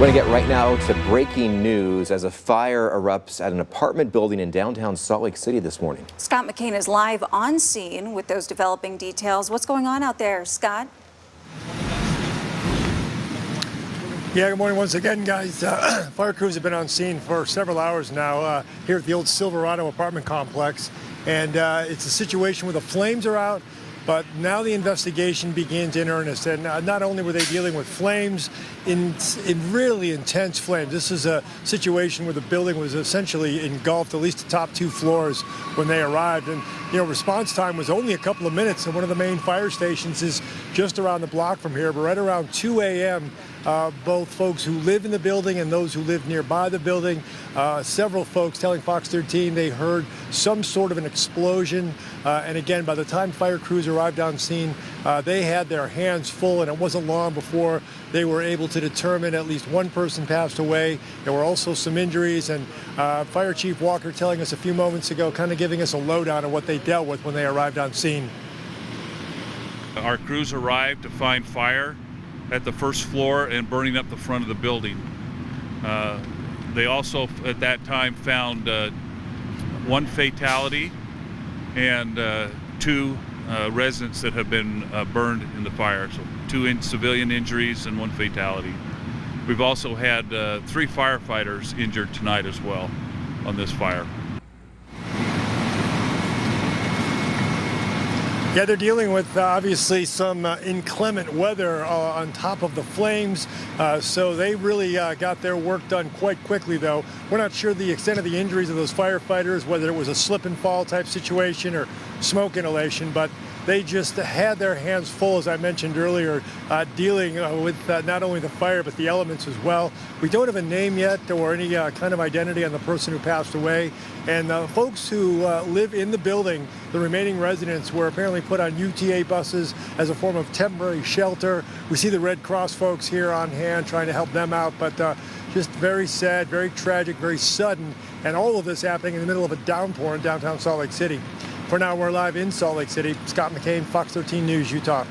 We're going to get right now to breaking news as a fire erupts at an apartment building in downtown Salt Lake City this morning. Scott McCain is live on scene with those developing details. What's going on out there, Scott? Yeah, good morning once again, guys. Fire crews have been on scene for several hours now here at the old Silverado apartment complex. And it's a situation where the flames are out, but now the investigation begins in earnest. And not only were they dealing with flames, in really intense flames. This is a situation where the building was essentially engulfed, at least the top two floors, when they arrived. And, you know, response time was only a couple of minutes. And one of the main fire stations is just around the block from here. But right around 2 a.m., both folks who live in the building and those who live nearby the building, several folks telling Fox 13 they heard some sort of an explosion. And again, by the time fire crews arrived on scene, they had their hands full, and it wasn't long before they were able to determine at least one person passed away. There were also some injuries, and Fire Chief Walker telling us a few moments ago, kind of giving us a lowdown of what they dealt with when they arrived on scene. Our crews arrived to find fire at the first floor and burning up the front of the building. They also, at that time, found one fatality and two residents that have been burned in the fire. So two civilian injuries and one fatality. We've also had 3 firefighters injured tonight as well on this fire. Yeah, they're dealing with obviously some inclement weather on top of the flames, so they really got their work done quite quickly, though. We're not sure the extent of the injuries of those firefighters, whether it was a slip and fall type situation or smoke inhalation, but they just had their hands full, as I mentioned earlier, dealing with not only the fire but the elements as well. We don't have a name yet or any kind of identity on the person who passed away. And folks who live in the building, the remaining residents, were apparently put on UTA buses as a form of temporary shelter. We see the Red Cross folks here on hand trying to help them out, but just very sad, very tragic, very sudden, and all of this happening in the middle of a downpour in downtown Salt Lake City. For now, we're live in Salt Lake City. Scott McCain, Fox 13 News, Utah.